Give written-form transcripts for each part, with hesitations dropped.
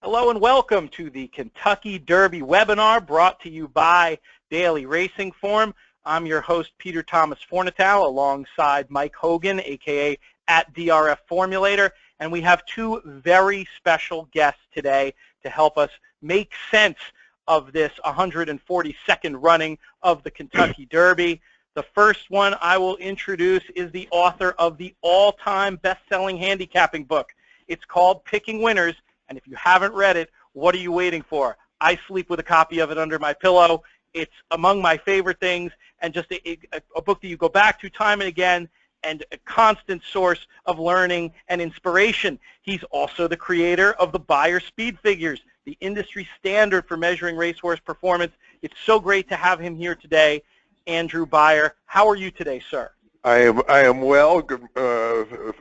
Hello and welcome to the Kentucky Derby webinar brought to you by Daily Racing Form. I'm your host, Peter Thomas Fornatale, alongside Mike Hogan, aka at DRF Formulator, and we have two very special guests today to help us make sense of this 142nd running of the Kentucky Derby. The first one I will introduce is the author of the all-time best-selling handicapping book. It's called Picking Winners. And if you haven't read it, what are you waiting for? I sleep with a copy of it under my pillow. It's among my favorite things, and just a book that you go back to time and again, and a constant source of learning and inspiration. He's also the creator of the Beyer Speed Figures, the industry standard for measuring racehorse performance. It's so great to have him here today. Andrew Beyer, how are you today, sir? I am well.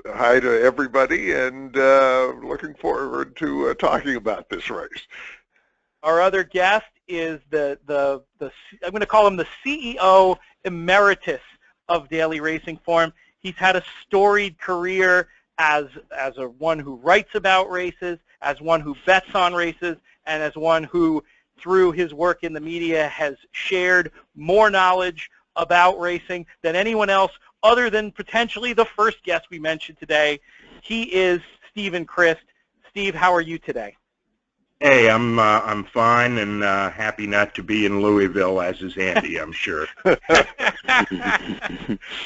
Hi to everybody, and looking forward to talking about this race. Our other guest is I'm going to call him the CEO Emeritus of Daily Racing Form. He's had a storied career as one who writes about races, as one who bets on races, and as one who, through his work in the media, has shared more knowledge about racing than anyone else, other than potentially the first guest we mentioned today. He is Steven Crist. Steve, how are you today? Hey, I'm fine and happy not to be in Louisville, as is Andy, I'm sure.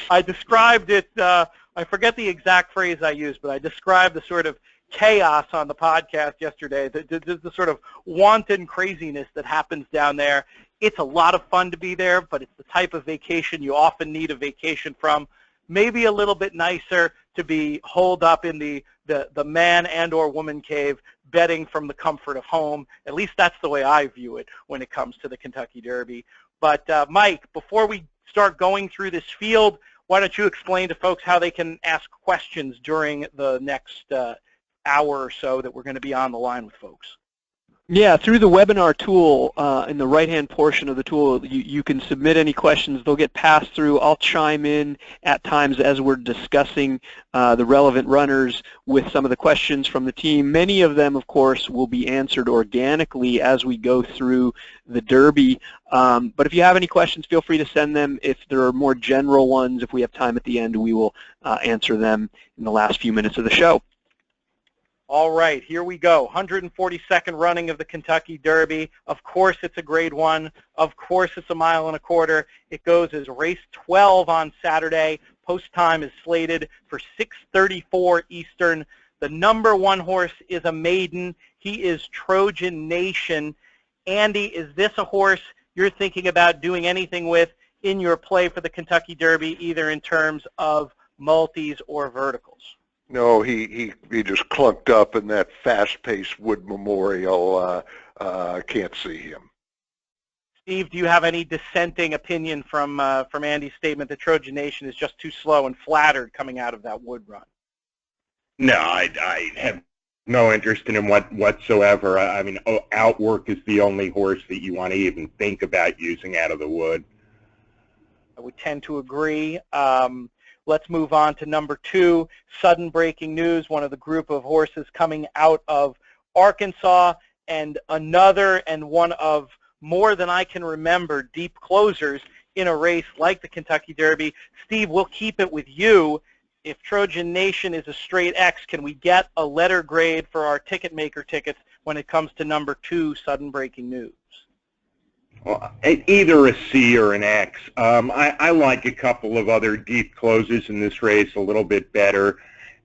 I described it, I forget the exact phrase I used, but I described the sort of chaos on the podcast yesterday, the sort of wanton craziness that happens down there. It's a lot of fun to be there, but it's the type of vacation you often need a vacation from. Maybe a little bit nicer to be holed up in the man and or woman cave, betting from the comfort of home. At least that's the way I view it when it comes to the Kentucky Derby. But Mike, before we start going through this field, why don't you explain to folks how they can ask questions during the next hour or so that we're going to be on the line with folks? Yeah, through the webinar tool, in the right-hand portion of the tool, you can submit any questions. They'll get passed through. I'll chime in at times as we're discussing the relevant runners with some of the questions from the team. Many of them, of course, will be answered organically as we go through the Derby. But if you have any questions, feel free to send them. If there are more general ones, if we have time at the end, we will answer them in the last few minutes of the show. All right, here we go. 142nd running of the Kentucky Derby. Of course, it's a grade 1. Of course, it's a 1.25 miles. It goes as race 12 on Saturday. Post time is slated for 6:34 Eastern. The number 1 horse is a maiden. He is Trojan Nation. Andy, is this a horse you're thinking about doing anything with in your play for the Kentucky Derby, either in terms of multis or verticals? No, he just clunked up in that fast-paced Wood Memorial. Can't see him. Steve, do you have any dissenting opinion from Andy's statement that Trojan Nation is just too slow and flattered coming out of that Wood run? No, I have no interest in him whatsoever. I mean, Outwork is the only horse that you want to even think about using out of the Wood. I would tend to agree. Let's move on to number 2, sudden breaking news, one of the group of horses coming out of Arkansas, and another and one of more than I can remember deep closers in a race like the Kentucky Derby. Steve, we'll keep it with you. If Trojan Nation is a straight X, can we get a letter grade for our ticket maker tickets when it comes to number 2, sudden breaking news? Well, either a C or an X. I like a couple of other deep closes in this race a little bit better.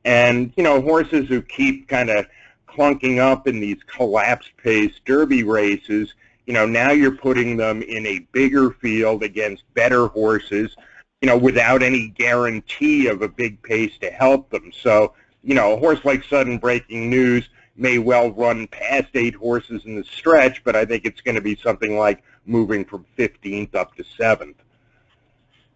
And, you know, horses who keep kind of clunking up in these collapse-paced Derby races, you know, now you're putting them in a bigger field against better horses, you know, without any guarantee of a big pace to help them. So, you know, a horse like Sudden Breaking News may well run past 8 horses in the stretch, but I think it's going to be something like moving from 15th up to 7th.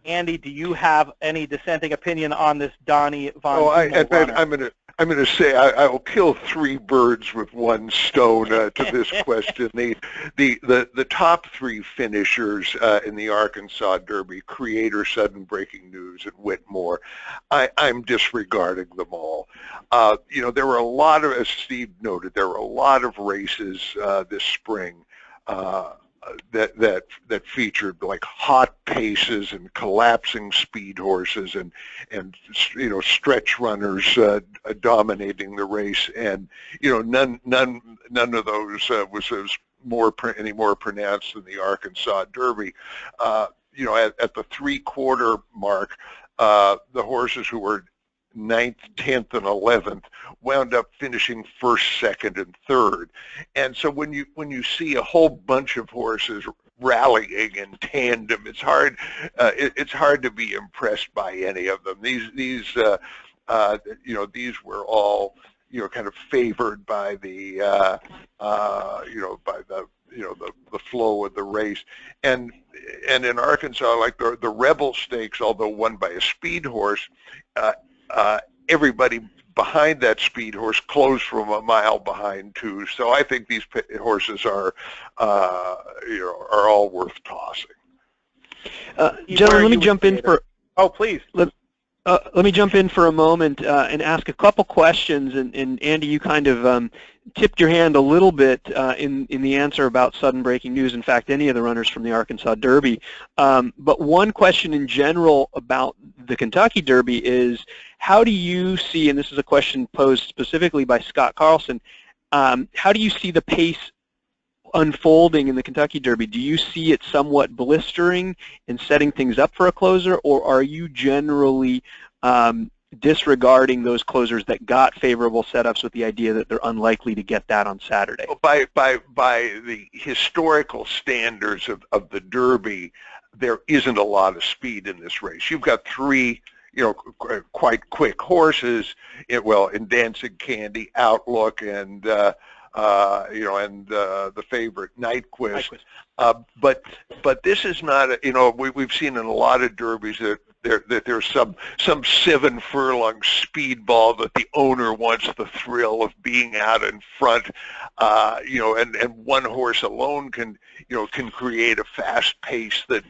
Andy, do you have any dissenting opinion on this Donnie Von? Oh, I'm I'm going to say I will kill 3 birds with 1 stone to this question. The top 3 finishers in the Arkansas Derby, Creator, Sudden Breaking News, and Whitmore, I'm disregarding them all. There were a lot of, as Steve noted, there were a lot of races this spring that featured like hot paces and collapsing speed horses and stretch runners dominating the race, and none of those was any more pronounced than the Arkansas Derby. At the 3/4 mark, the horses who were 9th, 10th, and 11th wound up finishing 1st, 2nd, and 3rd. And so when you see a whole bunch of horses rallying in tandem, it's hard to be impressed by any of them. These were all kind of favored by the the flow of the race. And in Arkansas, like the Rebel Stakes, although won by a speed horse, everybody behind that speed horse closed from a mile behind too. So I think these horses are all worth tossing. Gentlemen, let me jump in for. Oh, please. Let me jump in for a moment and ask a couple questions. And Andy, you kind of tipped your hand a little bit in the answer about Sudden Breaking News. In fact, any of the runners from the Arkansas Derby. But one question in general about the Kentucky Derby is, how do you see, and this is a question posed specifically by Scott Carlson, how do you see the pace unfolding in the Kentucky Derby? Do you see it somewhat blistering and setting things up for a closer, or are you generally disregarding those closers that got favorable setups with the idea that they're unlikely to get that on Saturday? By the historical standards of the Derby, there isn't a lot of speed in this race. You've got 3 quite quick horses, in Dancing Candy, Outlook, and the favorite Nyquist. But this is not we've seen in a lot of derbies that there's some 7-furlong speedball that the owner wants the thrill of being out in front, and one horse alone can create a fast pace that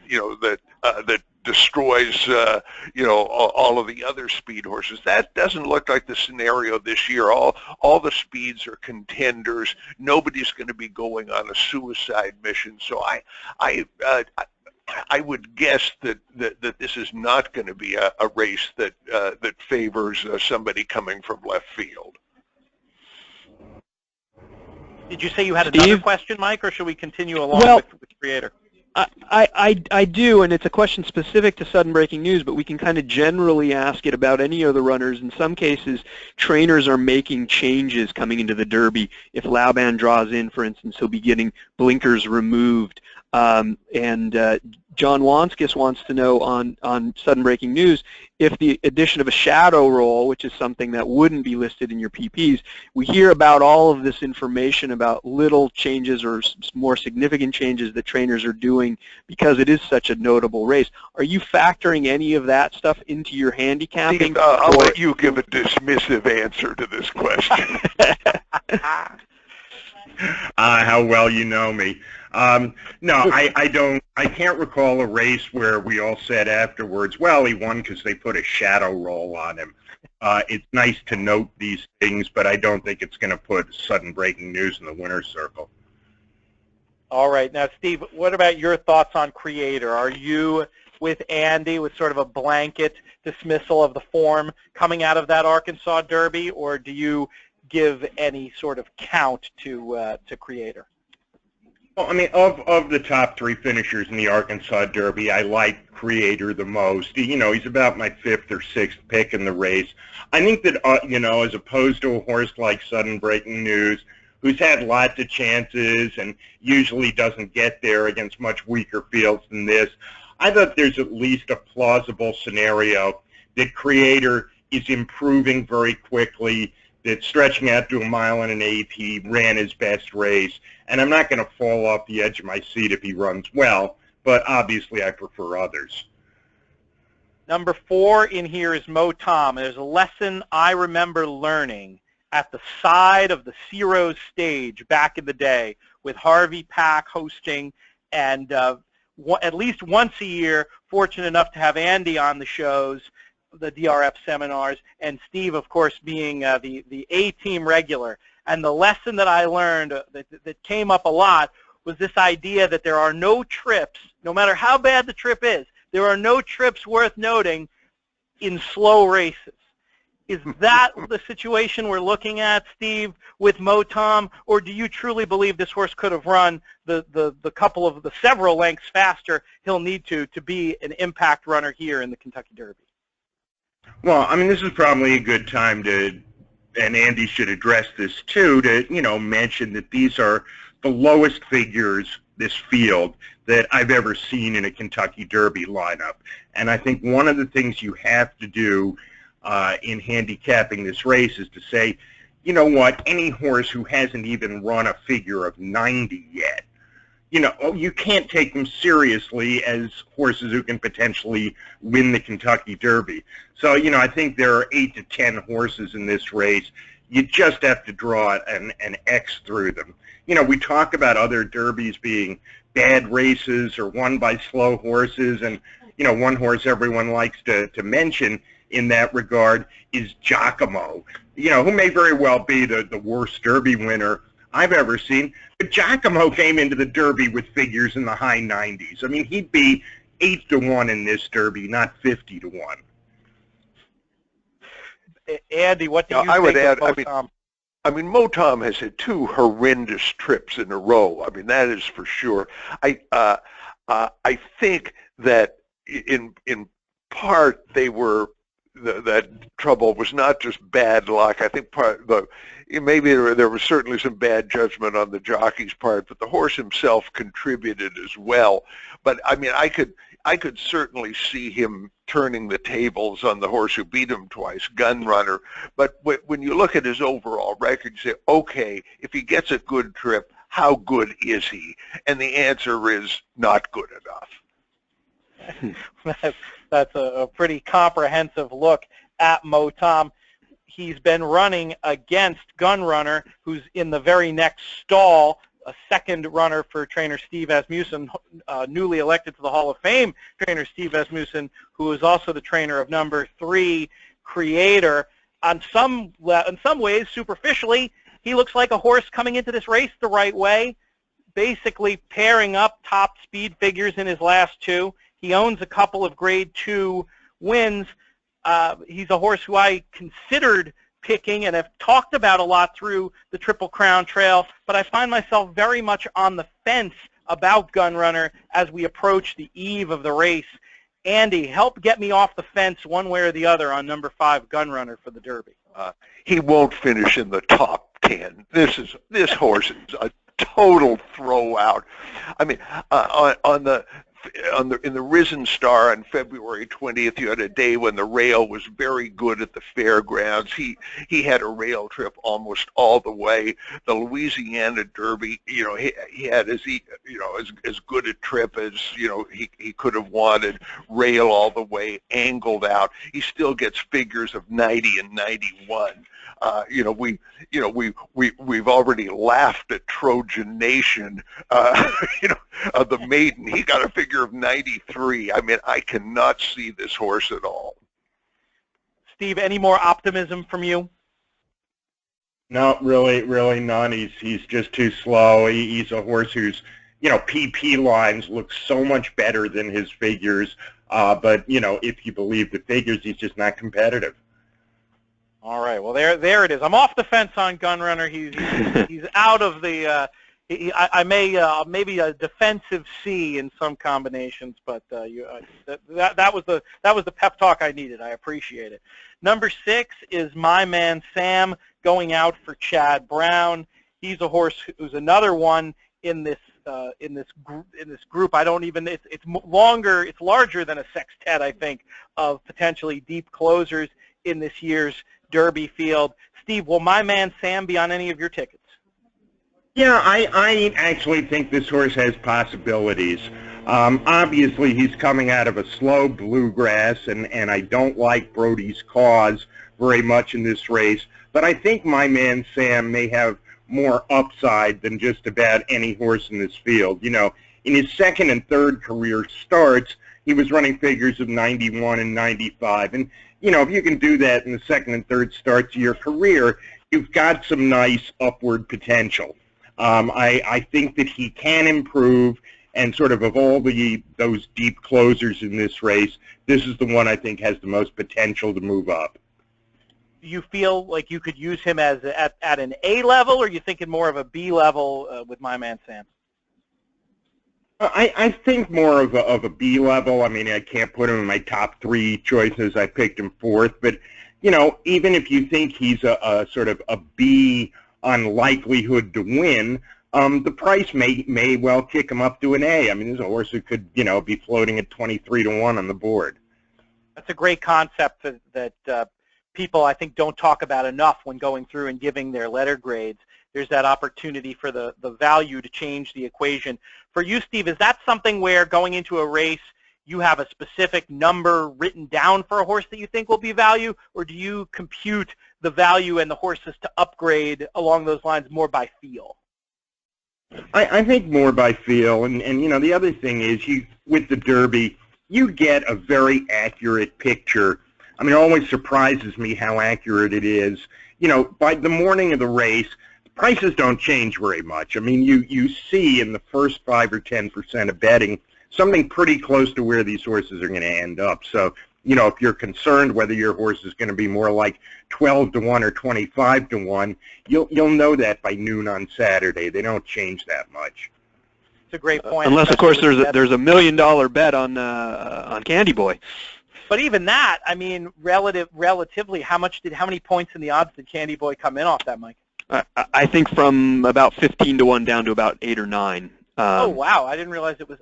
destroys all of the other speed horses. That doesn't look like the scenario this year. All the speeds are contenders. Nobody's going to be going on a suicide mission. So I would guess that this is not going to be a race that favors somebody coming from left field. Did you say you had another question, Mike, or should we continue along with Creator? I do, and it's a question specific to Sudden Breaking News, but we can kind of generally ask it about any of the runners. In some cases, trainers are making changes coming into the Derby. If Laban draws in, for instance, he'll be getting blinkers removed. John Wanskis wants to know on Sudden Breaking News if the addition of a shadow roll, which is something that wouldn't be listed in your PPs, we hear about all of this information about little changes or more significant changes that trainers are doing because it is such a notable race. Are you factoring any of that stuff into your handicapping? Steve, I'll let you give a dismissive answer to this question. How well you know me. No, I can't recall a race where we all said afterwards, well, he won because they put a shadow roll on him. It's nice to note these things, but I don't think it's going to put Sudden Breaking News in the winner's circle. All right. Now, Steve, what about your thoughts on Creator? Are you with Andy with sort of a blanket dismissal of the form coming out of that Arkansas Derby, or do you give any sort of count to Creator? Well, I mean, of the top 3 finishers in the Arkansas Derby, I like Creator the most. He's about my 5th or 6th pick in the race. I think that, as opposed to a horse like Sudden Breaking News, who's had lots of chances and usually doesn't get there against much weaker fields than this, I thought there's at least a plausible scenario that Creator is improving very quickly, that stretching out to 1.1 miles, he ran his best race. And I'm not going to fall off the edge of my seat if he runs well, but obviously I prefer others. Number 4 in here is Mo Tom. There's a lesson I remember learning at the side of the Ciro's stage back in the day with Harvey Pack hosting, and at least once a year, fortunate enough to have Andy on the shows, the DRF seminars, and Steve, of course, being the A-team regular. And the lesson that I learned that came up a lot was this idea that there are no trips, no matter how bad the trip is, there are no trips worth noting in slow races. Is that the situation we're looking at, Steve, with Mo Tom, or do you truly believe this horse could have run the several lengths faster he'll need to be an impact runner here in the Kentucky Derby? Well, I mean, this is probably a good time to, and Andy should address this too, to, you know, mention that these are the lowest figures, this field, that I've ever seen in a Kentucky Derby lineup. And I think one of the things you have to do in handicapping this race is to say, you know what, any horse who hasn't even run a figure of 90 yet, you know, you can't take them seriously as horses who can potentially win the Kentucky Derby. So, you know, I think there are 8 to 10 horses in this race. You just have to draw an X through them. You know, we talk about other derbies being bad races or won by slow horses, and, you know, one horse everyone likes to mention in that regard is Giacomo, you know, who may very well be the worst Derby winner I've ever seen. But Giacomo came into the Derby with figures in the high 90s. I mean, he'd be 8 to 1 in this Derby, not 50 to 1. Andy, what do you think I would add, of Mo Tom? I mean, Mo Tom has had 2 horrendous trips in a row. I mean, that is for sure. I think that in part they were that trouble was not just bad luck. I think maybe there was certainly some bad judgment on the jockey's part, but the horse himself contributed as well. But I mean, I could certainly see him turning the tables on the horse who beat him twice, Gun Runner. But when you look at his overall record, you say, okay, if he gets a good trip, how good is he? And the answer is not good enough. That's a pretty comprehensive look at Mo Tom. He's been running against Gun Runner, who's in the very next stall, a second runner for trainer Steve Asmussen, newly elected to the Hall of Fame trainer Steve Asmussen, who is also the trainer of number 3, Creator. In some ways, superficially, he looks like a horse coming into this race the right way, basically pairing up top speed figures in his last 2. He owns a couple of Grade 2 wins. He's a horse who I considered picking and have talked about a lot through the Triple Crown Trail, but I find myself very much on the fence about Gun Runner as we approach the eve of the race. Andy, help get me off the fence one way or the other on number 5, Gun Runner, for the Derby. He won't finish in the top 10. This horse is a total throwout. I mean, in the Risen Star on February 20th, you had a day when the rail was very good at the fairgrounds. He had a rail trip almost all the way. The Louisiana Derby, you know, he had as good a trip as, you know, he could have wanted. Rail all the way, angled out. He still gets figures of 90 and 91. We've already laughed at Trojan Nation, of the maiden. He got a figure of 93. I mean, I cannot see this horse at all. Steve, any more optimism from you? No, really none. He's just too slow. He's a horse whose, you know, PP lines look so much better than his figures. But, you know, if you believe the figures, he's just not competitive. All right. Well, there it is. I'm off the fence on Gun Runner. He's out of the. I may maybe a defensive C in some combinations, but that was the pep talk I needed. I appreciate it. Number 6 is My Man Sam, going out for Chad Brown. He's a horse who's another one in this group. I don't even. It's longer. It's larger than a sextet, I think, of potentially deep closers in this year's Derby field. Steve, will My Man Sam be on any of your tickets? Yeah, I actually think this horse has possibilities. Obviously, he's coming out of a slow bluegrass, and I don't like Brody's Cause very much in this race. But I think my man Sam may have more upside than just about any horse in this field. You know, in his second and third career starts, he was running figures of 91 and 95. And, you know, if you can do that in the second and third starts of your career, you've got some nice upward potential. I think that he can improve, and sort of all those deep closers in this race, this is the one I think has the most potential to move up. Do you feel like you could use him as at an A level, or are you thinking more of a B level with my man Sam? I think more of a B level. I mean, I can't put him in my top three choices. I picked him fourth, but you know, even if you think he's a sort of a B on likelihood to win, the price may well kick him up to an A. I mean, there's a horse who could, you know, be floating at 23-1 on the board. That's a great concept that people, I think, don't talk about enough when going through and giving their letter grades. There's that opportunity for the value to change the equation. For you, Steve, is that something where going into a race you have a specific number written down for a horse that you think will be value, or do you compute the value and the horses to upgrade along those lines more by feel? I think more by feel, and you know, the other thing is, with the Derby, you get a very accurate picture. I mean, it always surprises me how accurate it is. You know, by the morning of the race, prices don't change very much. I mean, you see in the first 5 or 10% of betting something pretty close to where these horses are going to end up. So, you know, if you're concerned whether your horse is going to be more like 12-1 or 25-1, you'll know that by noon on Saturday. They don't change that much. It's a great point. Unless, of course, there's a $1 million bet on Candy Boy. But even that, I mean, relatively, how many points in the odds did Candy Boy come in off that, Mike? I think from about 15-1 down to about 8 or 9. Oh wow! I didn't even realize it was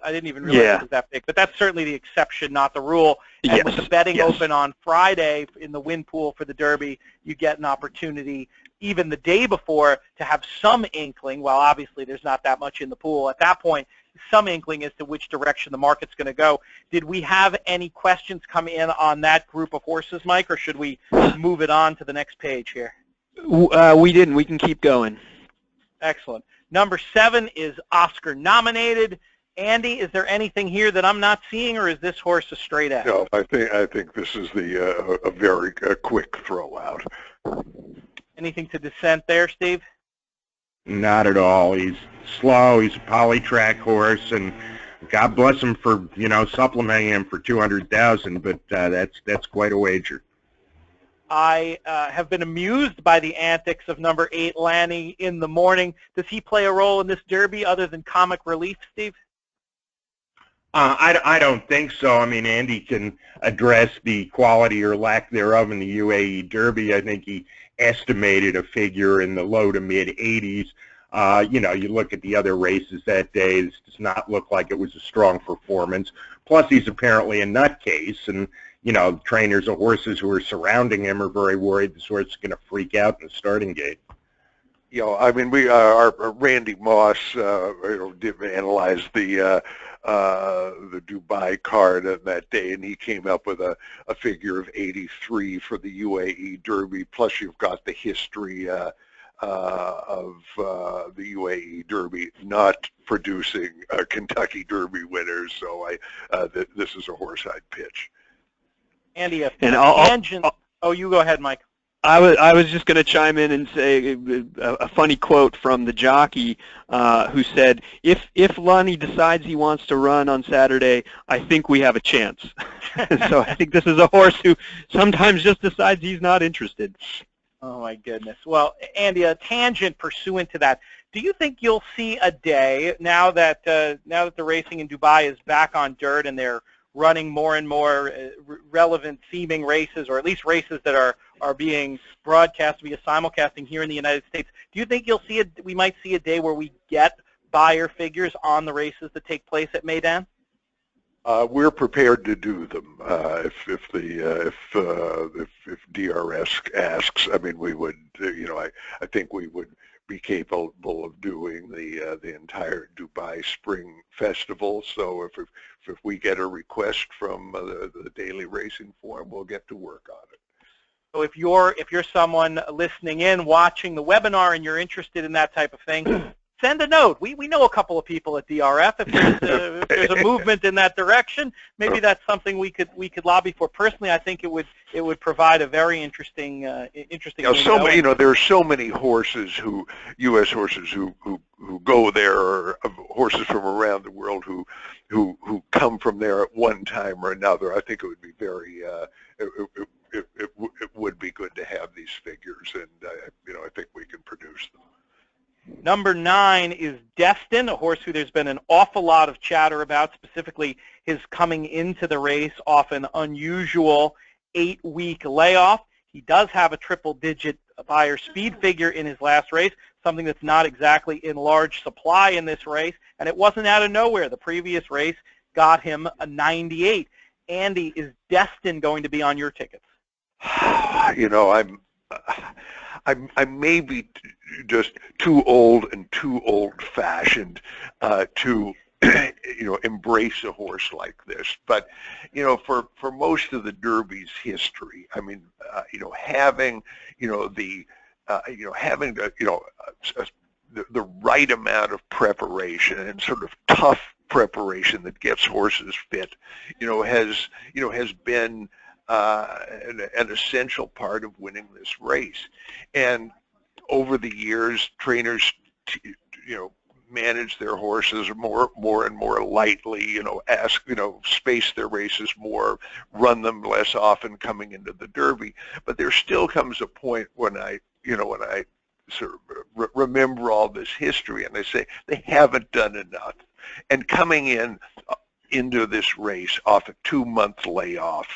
that big. But that's certainly the exception, not the rule. And yes, with the betting open on Friday in the win pool for the Derby, you get an opportunity even the day before to have some inkling. While obviously there's not that much in the pool at that point, some inkling as to which direction the market's going to go. Did we have any questions come in on that group of horses, Mike, or should we move it on to the next page here? We didn't. We can keep going. Excellent. Number 7 is Oscar nominated. Andy, is there anything here that I'm not seeing, or is this horse a straight out? No, I think this is a very quick throw out. Anything to dissent there, Steve? Not at all. He's slow. He's a poly-track horse, and God bless him for, you know, supplementing him for $200,000. But that's quite a wager. I have been amused by the antics of number 8, Lanny, in the morning. Does he play a role in this Derby other than comic relief, Steve? I don't think so. I mean, Andy can address the quality or lack thereof in the UAE Derby. I think he estimated a figure in the low to mid-80s. You know, you look at the other races that day, this does not look like it was a strong performance. Plus, he's apparently a nutcase, and you know, trainers of horses who are surrounding him are very worried this horse is going to freak out in the starting gate. You know, I mean, our Randy Moss did analyze the Dubai card on that day, and he came up with a figure of 83 for the UAE Derby. Plus, you've got the history of the UAE Derby not producing Kentucky Derby winners. So this is a horse I'd pitch. Andy, a tangent. Oh, you go ahead, Mike. I was just going to chime in and say a funny quote from the jockey who said, if Lonnie decides he wants to run on Saturday, I think we have a chance. So I think this is a horse who sometimes just decides he's not interested. Oh, my goodness. Well, Andy, a tangent pursuant to that. Do you think you'll see a day, now that the racing in Dubai is back on dirt and they're running more and more relevant seeming races, or at least races that are being broadcast via simulcasting here in the United States, do you think we might see a day where we get Beyer figures on the races that take place at Meydan? We're prepared to do them if DRS asks. I mean, we would, you know, I think we would be capable of doing the entire Dubai Spring Festival. So if we get a request from the Daily Racing Forum, we'll get to work on it. So if you're someone listening in, watching the webinar, and you're interested in that type of thing, send a note. We know a couple of people at DRF. If there's a movement in that direction, maybe that's something we could lobby for. Personally, I think it would provide a very interesting window. There are so many horses U.S. horses who go there, or horses from around the world who come from there at one time or another. I think it would be very it would be good to have these figures, and I think we can produce them. Number 9 is Destin, a horse who there's been an awful lot of chatter about, specifically his coming into the race off an unusual 8-week layoff. He does have a triple-digit Beyer speed figure in his last race, something that's not exactly in large supply in this race, and it wasn't out of nowhere. The previous race got him a 98. Andy, is Destin going to be on your tickets? I may be just too old and too old-fashioned to embrace a horse like this. But for most of the Derby's history, I mean, having the right amount of preparation and sort of tough preparation that gets horses fit, has been an essential part of winning this race. And over the years, trainers, manage their horses more and more lightly, space their races more, run them less often coming into the Derby. But there still comes a point when I sort of remember all this history and I say they haven't done enough. And coming into this race off a 2-month layoff,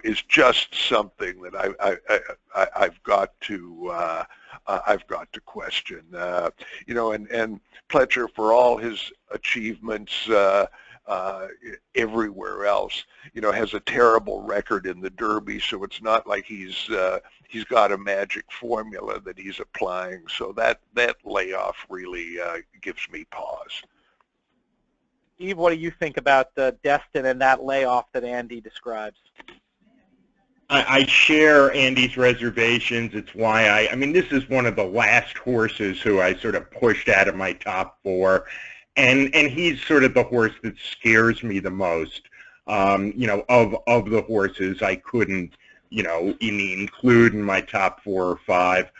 is just something that I've got to question. And Pletcher, for all his achievements everywhere else, has a terrible record in the Derby. So it's not like he's got a magic formula that he's applying. So that layoff really gives me pause. Steve, what do you think about Destin and that layoff that Andy describes? I share Andy's reservations. It's why I mean, this is one of the last horses who I sort of pushed out of my top 4. And he's sort of the horse that scares me the most. Of the horses I couldn't, include in my top 4 or 5.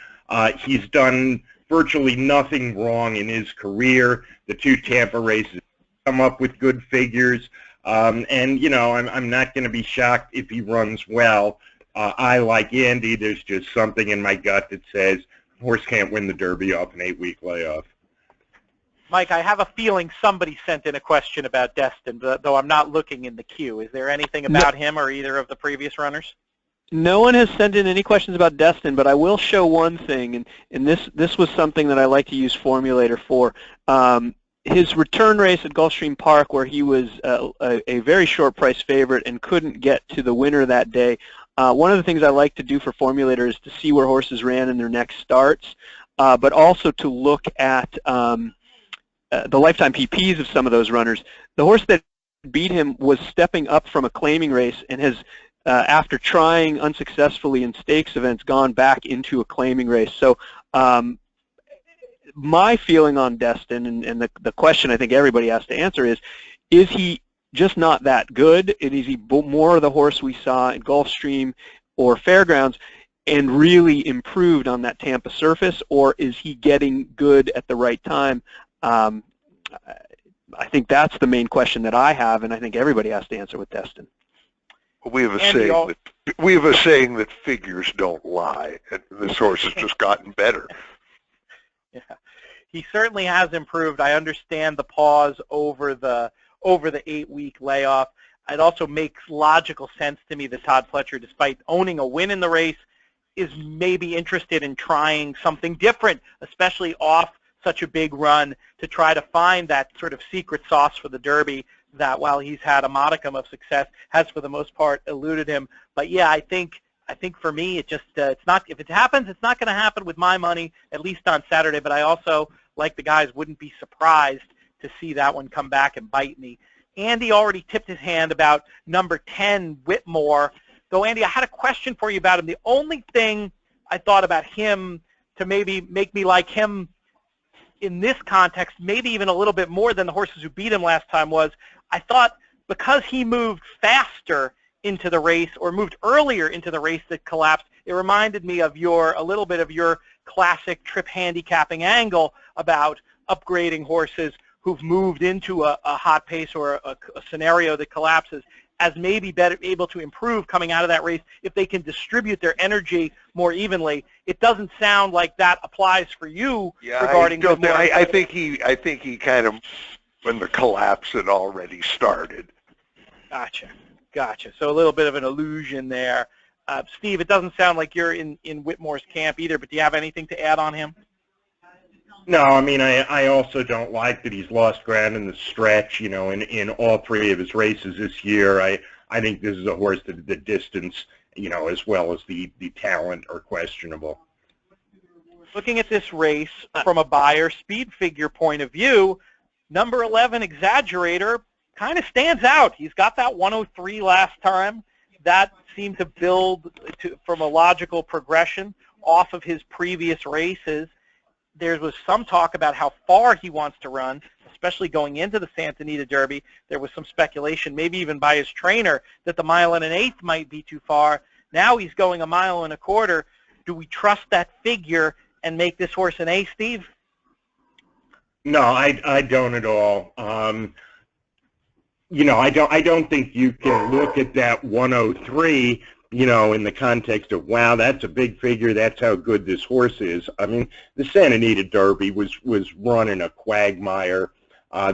He's done virtually nothing wrong in his career. The 2 Tampa races come up with good figures, and I'm not going to be shocked if he runs well. I, like Andy, there's just something in my gut that says horse can't win the Derby off an 8-week layoff. Mike, I have a feeling somebody sent in a question about Destin, though I'm not looking in the queue. Is there anything about him or either of the previous runners? No one has sent in any questions about Destin, but I will show one thing, and this was something that I like to use Formulator for. His return race at Gulfstream Park, where he was a very short price favorite and couldn't get to the winner that day, one of the things I like to do for Formulator is to see where horses ran in their next starts, but also to look at the lifetime PPs of some of those runners. The horse that beat him was stepping up from a claiming race and has, after trying unsuccessfully in stakes events, gone back into a claiming race. So my feeling on Destin, and the question I think everybody has to answer is he just not that good? And is he more of the horse we saw in Gulfstream or Fairgrounds and really improved on that Tampa surface, or is he getting good at the right time? I think that's the main question that I have, and I think everybody has to answer with Destin. We have a saying that figures don't lie, and this horse has just gotten better. Yeah, he certainly has improved. I understand the pause over the 8-week layoff. It also makes logical sense to me that Todd Pletcher, despite owning a win in the race, is maybe interested in trying something different, especially off such a big run, to try to find that sort of secret sauce for the Derby that, while he's had a modicum of success, has for the most part eluded him. But yeah, I think I think for me, it just it's not. If it happens, it's not going to happen with my money, at least on Saturday. But I also, like the guys, wouldn't be surprised to see that one come back and bite me. Andy already tipped his hand about number 10, Whitmore. Though, Andy, I had a question for you about him. The only thing I thought about him to maybe make me like him in this context, maybe even a little bit more than the horses who beat him last time, was I thought because he moved faster into the race or moved earlier into the race that collapsed, it reminded me of a little bit of your classic trip handicapping angle about upgrading horses who've moved into a hot pace or a scenario that collapses as maybe better able to improve coming out of that race if they can distribute their energy more evenly. It doesn't sound like that applies for you regarding. I think he kind of, when the collapse had already started. Gotcha. So a little bit of an illusion there. Steve, it doesn't sound like you're in Whitmore's camp either, but do you have anything to add on him? No, I mean, I also don't like that he's lost ground in the stretch, you know, in all three of his races this year. I think this is a horse that the distance, you know, as well as the talent are questionable. Looking at this race from a Beyer speed figure point of view, number 11, Exaggerator, kind of stands out. He's got that 103 last time. That seemed to build from a logical progression off of his previous races. There was some talk about how far he wants to run, especially going into the Santa Anita Derby. There was some speculation, maybe even by his trainer, that the 1 1/8 might be too far. Now he's going 1 1/4. Do we trust that figure and make this horse an A, Steve? No, I don't at all. You know, I don't think you can look at that 103, you know, in the context of, wow, that's a big figure, that's how good this horse is. I mean, the Santa Anita Derby was run in a quagmire.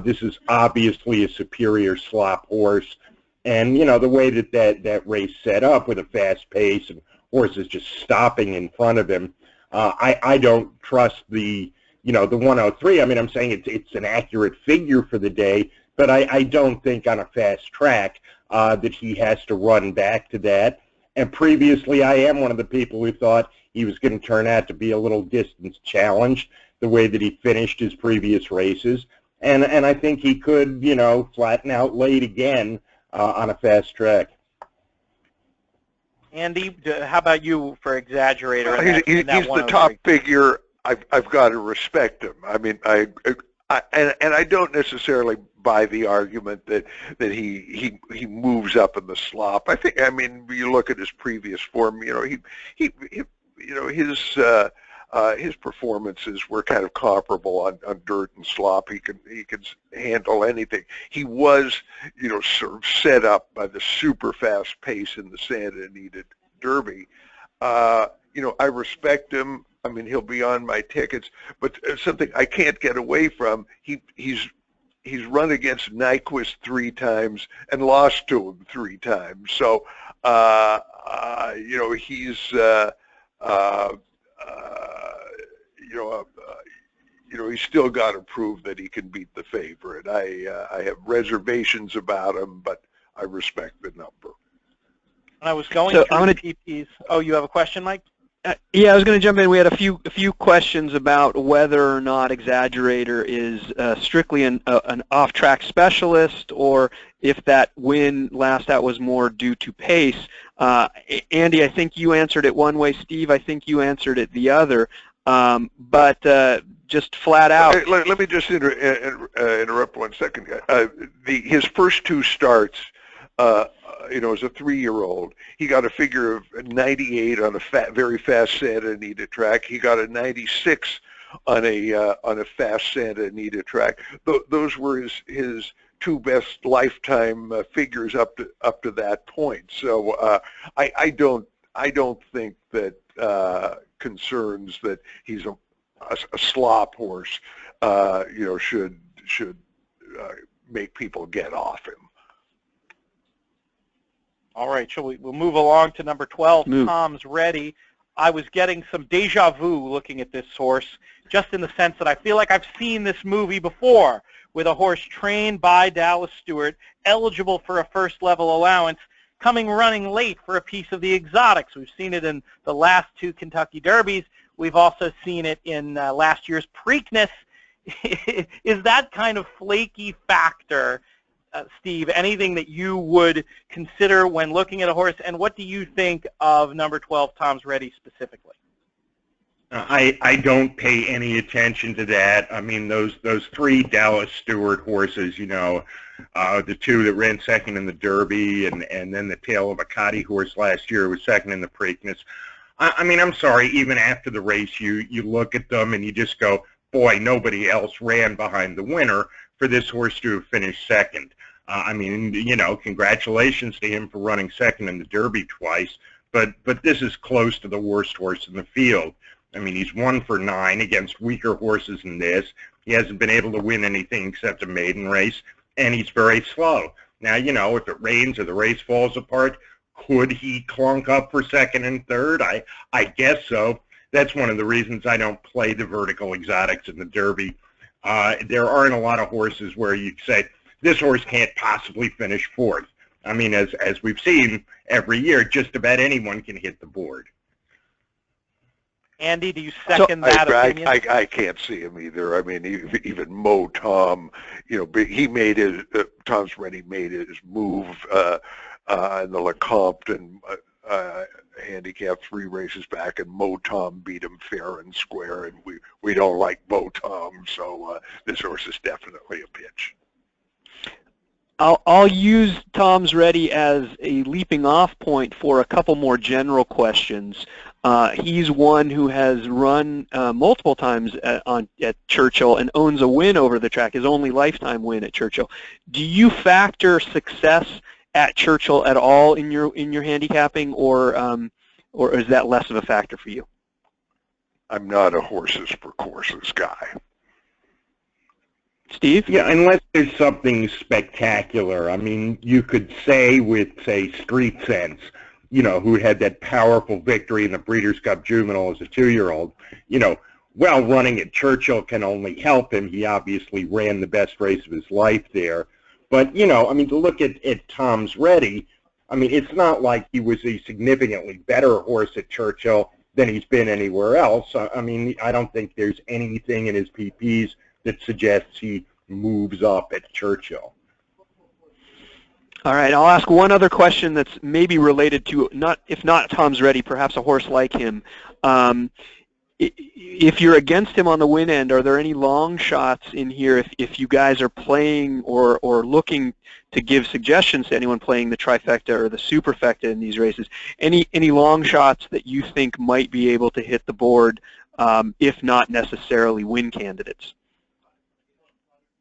This is obviously a superior slop horse. And, you know, the way that race set up with a fast pace and horses just stopping in front of him, I don't trust the 103. I mean, I'm saying it's an accurate figure for the day, but I don't think on a fast track that he has to run back to that. And previously, I am one of the people who thought he was going to turn out to be a little distance challenged, the way that he finished his previous races. And I think he could, you know, flatten out late again on a fast track. Andy, how about you for Exaggerator? He's the top figure. I've got to respect him. I mean, I don't necessarily buy the argument that he moves up in the slop. I mean, you look at his previous form. You know, his performances were kind of comparable on dirt and slop. He could handle anything. He was, you know, sort of set up by the super fast pace in the Santa Anita Derby. You know, I respect him. I mean, he'll be on my tickets, but something I can't get away from, he's run against Nyquist 3 times and lost to him 3 times. So, you know, he's, he's still got to prove that he can beat the favorite. I have reservations about him, but I respect the number. I was going through PPs. Oh, you have a question, Mike? Yeah, I was going to jump in. We had a few questions about whether or not Exaggerator is strictly an off-track specialist, or if that win last out was more due to pace. Andy, I think you answered it one way. Steve, I think you answered it the other. But just flat out. Let me just interrupt 1 second. His first 2 starts, you know, as a 3-year-old, he got a figure of 98 on a very fast Santa Anita track. He got a 96 on a fast Santa Anita track. Those were his 2 best lifetime figures up to that point. So I don't think that concerns that he's a slop horse, you know, should make people get off him. All right, we'll move along to number 12. Tom's ready. I was getting some deja vu looking at this horse, just in the sense that I feel like I've seen this movie before, with a horse trained by Dallas Stewart, eligible for a first-level allowance, coming running late for a piece of the exotics. We've seen it in the last 2 Kentucky Derbies. We've also seen it in last year's Preakness. Is that kind of flaky factor, Steve, anything that you would consider when looking at a horse? And what do you think of number 12, Tom's Ready, specifically? I don't pay any attention to that. I mean, those 3 Dallas Stewart horses, you know, the 2 that ran second in the Derby, and then the tail of a Cotty horse last year was second in the Preakness. I mean, I'm sorry, even after the race, you look at them and you just go, boy, nobody else ran behind the winner for this horse to have finished second. I mean, you know, congratulations to him for running second in the Derby twice, but this is close to the worst horse in the field. I mean, he's 1 for 9 against weaker horses than this. He hasn't been able to win anything except a maiden race, and he's very slow. Now, you know, if it rains or the race falls apart, could he clunk up for second and third? I guess so. That's one of the reasons I don't play the vertical exotics in the Derby. There aren't a lot of horses where you say, this horse can't possibly finish 4th. I mean, as we've seen every year, just about anyone can hit the board. Andy, do you second that opinion? I can't see him either. I mean, even Mo Tom, you know, he made his, Tom's Ready made his move in the Lecompton handicap 3 races back, and Mo Tom beat him fair and square, and we don't like Mo Tom, so this horse is definitely a pitch. I'll use Tom's Ready as a leaping off point for a couple more general questions. He's one who has run multiple times at Churchill and owns a win over the track, his only lifetime win at Churchill. Do you factor success at Churchill at all in your handicapping, or is that less of a factor for you? I'm not a horses for courses guy. Steve? Yeah, unless there's something spectacular. I mean, you could say with, say, Street Sense, you know, who had that powerful victory in the Breeders' Cup Juvenile as a 2-year-old, you know, well, running at Churchill can only help him. He obviously ran the best race of his life there. But, you know, I mean, to look at Tom's Ready, I mean, it's not like he was a significantly better horse at Churchill than he's been anywhere else. I mean, I don't think there's anything in his PPs that suggests he moves up at Churchill. All right, I'll ask one other question that's maybe related to, if not Tom's Ready, perhaps a horse like him. If you're against him on the win end, are there any long shots in here if you guys are playing or looking to give suggestions to anyone playing the trifecta or the superfecta in these races? Any long shots that you think might be able to hit the board, if not necessarily win candidates?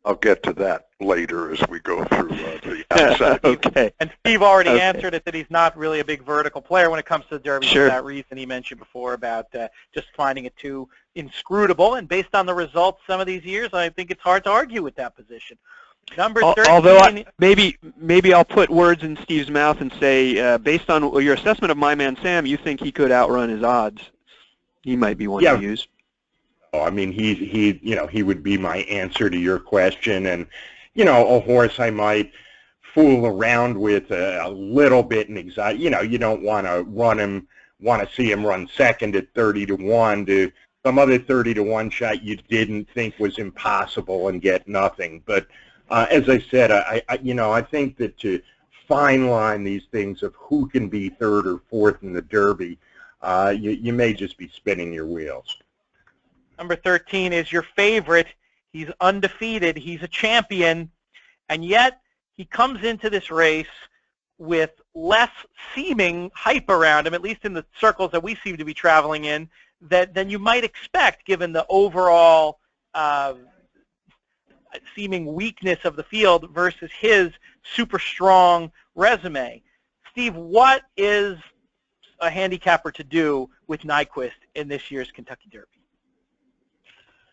I'll get to that later as we go through the outside. Okay. And Steve already answered it, that he's not really a big vertical player when it comes to the Derby, sure, for that reason he mentioned before about just finding it too inscrutable. And based on the results some of these years, I think it's hard to argue with that position. Number 13. Although maybe I'll put words in Steve's mouth and say, based on your assessment of My Man Sam, you think he could outrun his odds. He might be one to use. I mean, he would be my answer to your question, and you know, a horse I might fool around with a little bit in exotic. You know, you don't want to see him run second at 30-1 to some other 30-1 shot you didn't think was impossible and get nothing. But as I said, I think that to fine line these things of who can be 3rd or 4th in the Derby, you may just be spinning your wheels. Number 13 is your favorite. He's undefeated. He's a champion. And yet he comes into this race with less seeming hype around him, at least in the circles that we seem to be traveling in, than you might expect given the overall seeming weakness of the field versus his super strong resume. Steve, what is a handicapper to do with Nyquist in this year's Kentucky Derby?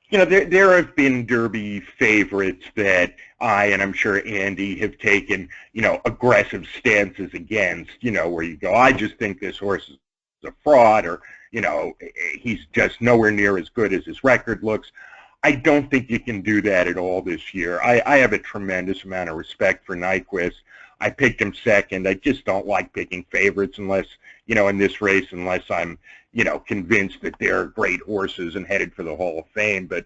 You know, there have been Derby favorites that I, and I'm sure Andy, have taken, you know, aggressive stances against, you know, where you go, I just think this horse is a fraud, or, you know, he's just nowhere near as good as his record looks. I don't think you can do that at all this year. I have a tremendous amount of respect for Nyquist. I picked him second. I just don't like picking favorites unless, in this race, unless I'm, convinced that they're great horses and headed for the Hall of Fame. But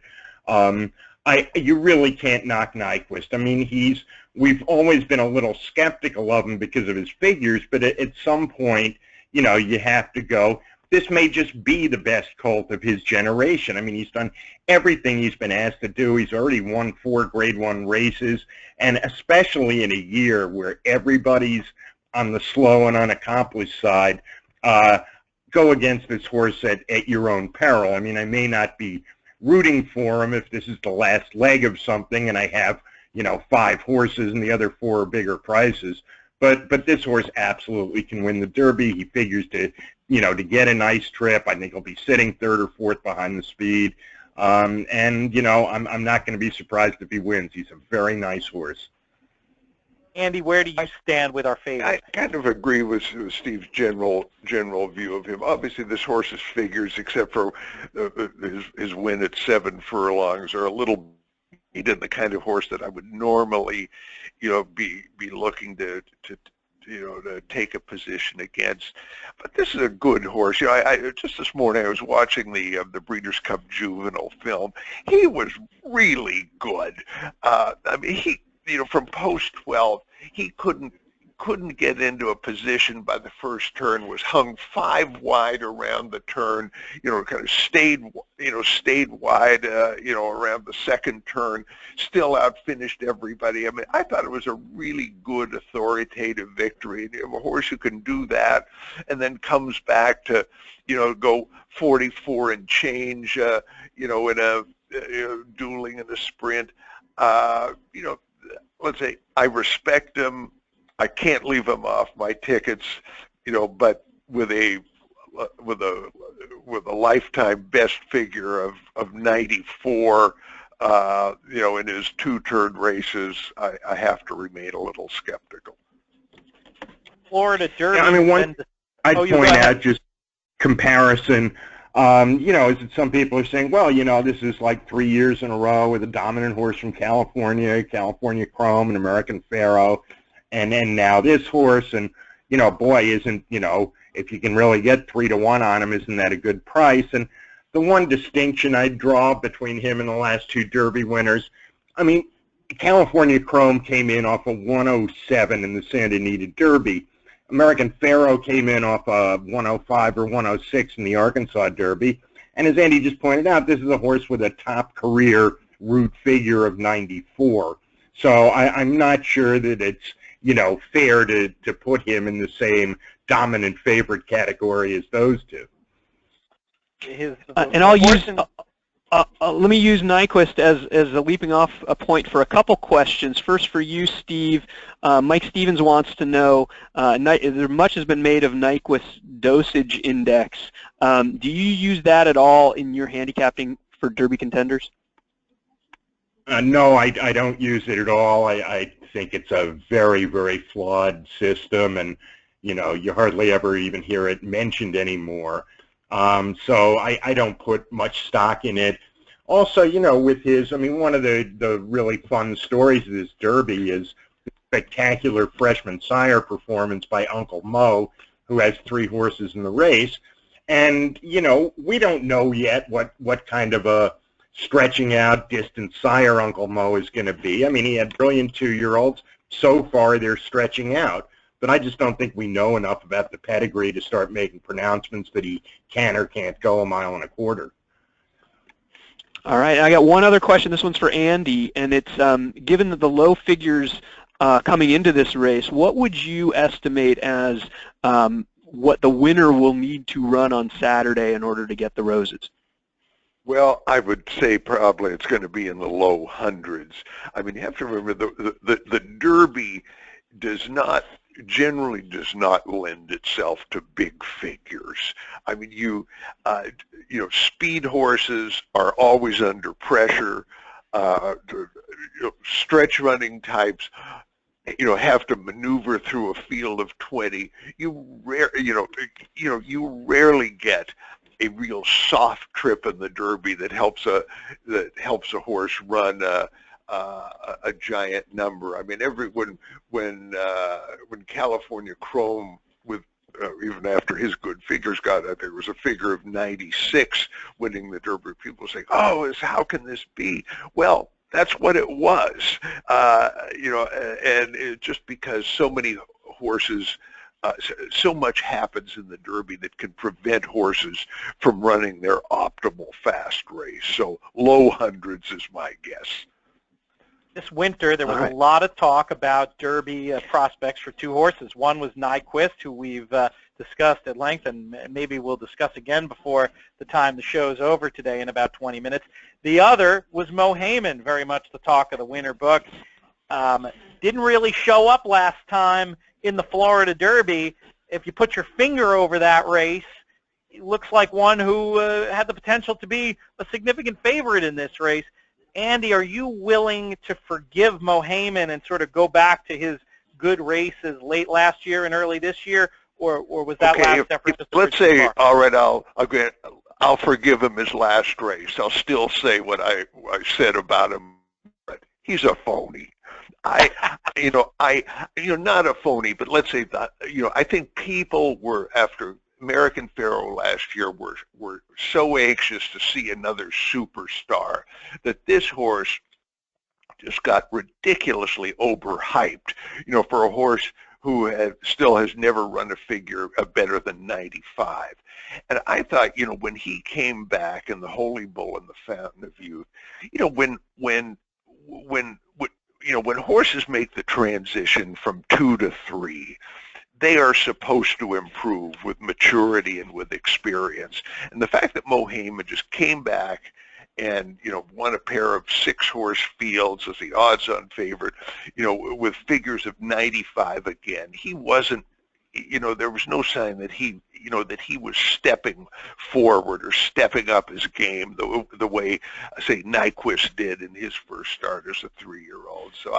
you really can't knock Nyquist. I mean, we've always been a little skeptical of him because of his figures, but at some point, you have to go, this may just be the best colt of his generation. I mean, he's done everything he's been asked to do. He's already won 4 Grade 1 races, and especially in a year where everybody's on the slow and unaccomplished side, go against this horse at your own peril. I mean, I may not be rooting for him if this is the last leg of something and I have, 5 horses and the other 4 are bigger prices. But this horse absolutely can win the Derby. He figures to get a nice trip. I think he'll be sitting 3rd or 4th behind the speed. I'm not going to be surprised if he wins. He's a very nice horse. Andy, where do you stand with our favorites? I kind of agree with Steve's general view of him. Obviously, this horse's figures, except for his win at 7 furlongs, are a little in the kind of horse that I would normally, be looking to take a position against. But this is a good horse. I just this morning I was watching the Breeders' Cup Juvenile film. He was really good. I mean, he, from post 12, he couldn't get into a position by the first turn, was hung 5 wide around the turn, kind of stayed wide, around the second turn, still outfinished everybody. I mean, I thought it was a really good authoritative victory. And you have a horse who can do that and then comes back to, go 44 and change, in a, dueling in a sprint. Let's say I respect him. I can't leave him off my tickets, but with a lifetime best figure of 94, in his 2-turn races, I have to remain a little skeptical. Florida Derby. Yeah, I mean, I'd point out just comparison. Is that some people are saying, well, this is like 3 years in a row with a dominant horse from California Chrome, and American Pharoah, and then now this horse, and, boy, isn't, if you can really get 3 to 1 on him, isn't that a good price? And the one distinction I'd draw between him and the last 2 Derby winners, I mean, California Chrome came in off a 107 in the Santa Anita Derby. American Pharoah came in off a 105 or 106 in the Arkansas Derby. And as Andy just pointed out, this is a horse with a top career root figure of 94. So I'm not sure that it's, fair to put him in the same dominant favorite category as those 2. And I'll use, let me use Nyquist as a leaping off a point for a couple questions. First for you, Steve. Mike Stevens wants to know, much has been made of Nyquist's dosage index. Do you use that at all in your handicapping for Derby contenders? No, I don't use it at all. I think it's a very, very flawed system, and you hardly ever even hear it mentioned anymore. So I don't put much stock in it. Also, with his, I mean, one of the really fun stories of this Derby is the spectacular freshman sire performance by Uncle Mo, who has 3 horses in the race. And, we don't know yet what kind of a stretching out distant sire Uncle Mo is going to be. I mean, he had brilliant 2-year-olds. So far, they're stretching out. But I just don't think we know enough about the pedigree to start making pronouncements that he can or can't go 1.25 miles. All right, I got one other question. This one's for Andy, and it's given that the low figures coming into this race, what would you estimate as what the winner will need to run on Saturday in order to get the roses? Well, I would say probably it's going to be in the low hundreds. I mean, you have to remember the Derby generally does not lend itself to big figures. I mean, speed horses are always under pressure. Stretch running types, have to maneuver through a field of 20. You rarely get a real soft trip in the Derby that helps a horse run a giant number. I mean, when California Chrome, with even after his good figures got out, there was a figure of 96 winning the Derby. People say, "Oh, how can this be?" Well, that's what it was, and just because so many horses. So much happens in the Derby that can prevent horses from running their optimal fast race. So low hundreds is my guess. This winter, there was a lot of talk about Derby prospects for two horses. One was Nyquist, who we've discussed at length, and maybe we'll discuss again before the time the show's over today in about 20 minutes. The other was Mo Heyman, very much the talk of the winter book. Didn't really show up last time in the Florida Derby. If you put your finger over that race, it looks like one who had the potential to be a significant favorite in this race. Andy, are you willing to forgive Mo Heyman and sort of go back to his good races late last year and early this year, or was that last effort just let's say, all right, I'll forgive him his last race. I'll still say what I said about him, but he's a phony. Not a phony, but let's say that, I think people were, after American Pharoah last year, were so anxious to see another superstar that this horse just got ridiculously overhyped, for a horse who still has never run a figure better than 95. And I thought, when he came back in the Holy Bull and the Fountain of Youth, when horses make the transition from 2 to 3, they are supposed to improve with maturity and with experience. And the fact that Mo Heyman just came back and, won a pair of 6-horse fields as the odds-on favorite, with figures of 95 again, he wasn't, there was no sign that he was stepping forward or stepping up his game the way, say, Nyquist did in his first start as a 3-year-old. So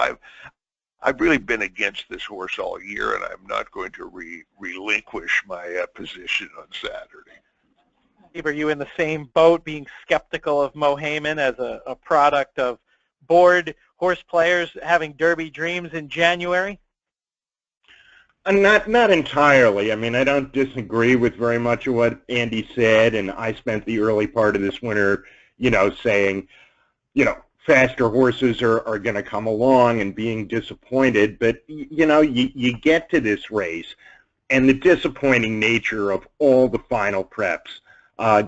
I've really been against this horse all year, and I'm not going to relinquish my position on Saturday. Steve, are you in the same boat, being skeptical of Mo Heyman as a product of bored horse players having Derby dreams in January? Not entirely. I mean, I don't disagree with very much of what Andy said, and I spent the early part of this winter, saying, faster horses are going to come along and being disappointed. But, you get to this race, and the disappointing nature of all the final preps.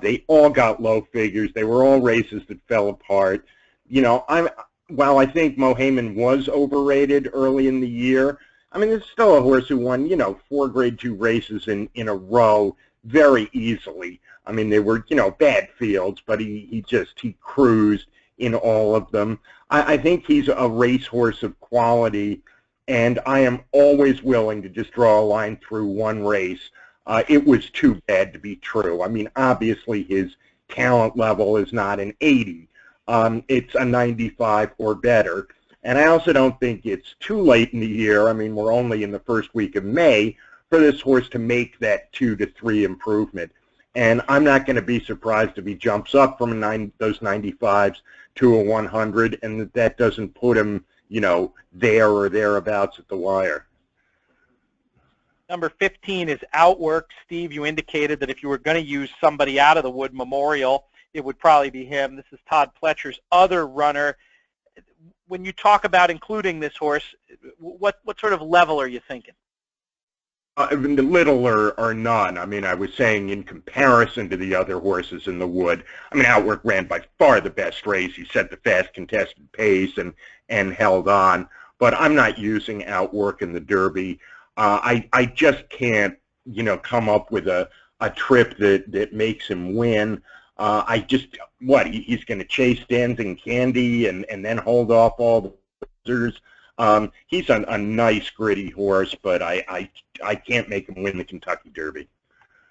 They all got low figures. They were all races that fell apart. While I think Mo Heyman was overrated early in the year, I mean, it's still a horse who won, 4 Grade 2 races in a row very easily. I mean, they were, bad fields, but he cruised in all of them. I think he's a racehorse of quality, and I am always willing to just draw a line through one race. It was too bad to be true. I mean, obviously his talent level is not an 80. It's a 95 or better. And I also don't think it's too late in the year. I mean, we're only in the first week of May for this horse to make that 2 to 3 improvement. And I'm not going to be surprised if he jumps up from those 95s to a 100, and that doesn't put him, there or thereabouts at the wire. Number 15 is Outwork. Steve, you indicated that if you were going to use somebody out of the Wood Memorial, it would probably be him. This is Todd Pletcher's other runner. When you talk about including this horse, what sort of level are you thinking? Little or none. I mean, I was saying in comparison to the other horses in the Wood, I mean, Outwork ran by far the best race. He set the fast contested pace and held on. But I'm not using Outwork in the Derby. I just can't, come up with a trip that makes him win. He's going to chase Dancing Candy and then hold off all the losers. He's a nice, gritty horse, but I can't make him win the Kentucky Derby.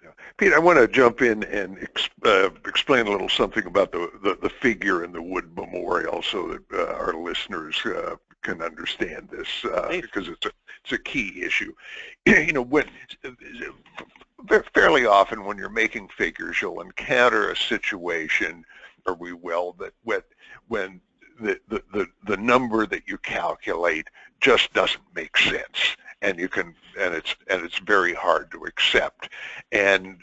Yeah. Pete, I want to jump in and explain a little something about the figure in the Wood Memorial so that our listeners can understand this because it's a key issue. Fairly often when you're making figures, you'll encounter a situation, or we will, that when the number that you calculate just doesn't make sense, and it's very hard to accept. And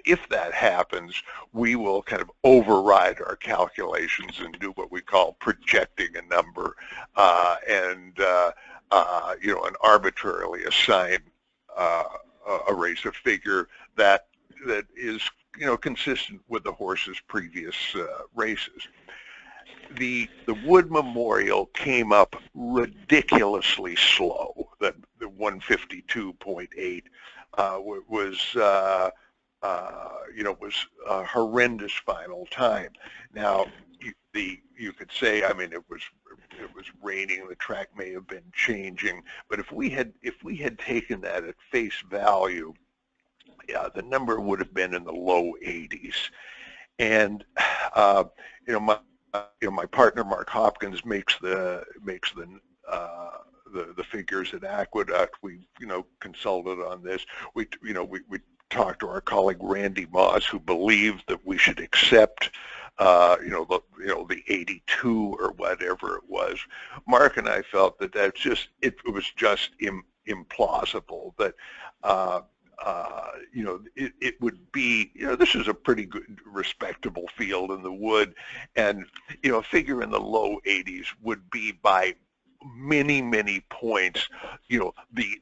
if that happens, we will kind of override our calculations and do what we call projecting a number, and arbitrarily assign a race a figure that is consistent with the horse's previous races. The Wood Memorial came up ridiculously slow. The 152.8 was a horrendous final time. Now you could say, I mean, it was raining, the track may have been changing, but if we had taken that at face value, the number would have been in the low 80s. And my partner Mark Hopkins makes the figures at Aqueduct. We consulted on this. We talked to our colleague Randy Moss, who believed that we should accept the 82 or whatever it was. Mark and I felt that it was just implausible. That it would be, this is a pretty good, respectable field in the Wood, and a figure in the low 80s would be by many, many points, the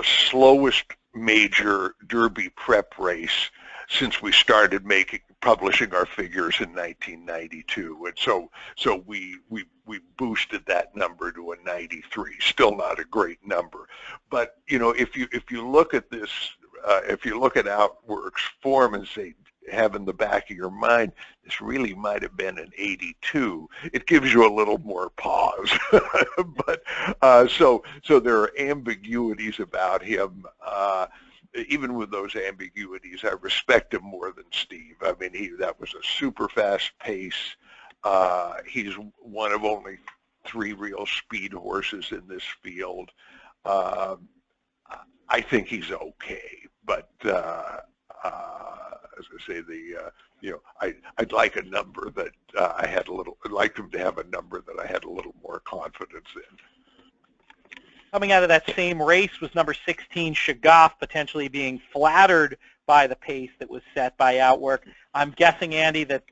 slowest major Derby prep race since we started publishing our figures in 1992, and so we boosted that number to a 93. Still not a great number, but if you look at this, if you look at Outworks form and say, have in the back of your mind, this really might have been an 82, it gives you a little more pause. But so there are ambiguities about him. Even with those ambiguities, I respect him more than Steve. I mean, that was a super fast pace. He's one of only 3 real speed horses in this field. I think he's okay, but as I say, I'd like a number that I'd like him to have a number that I had a little more confidence in. Coming out of that same race was number 16, Shagaf, potentially being flattered by the pace that was set by Outwork. I'm guessing, Andy, that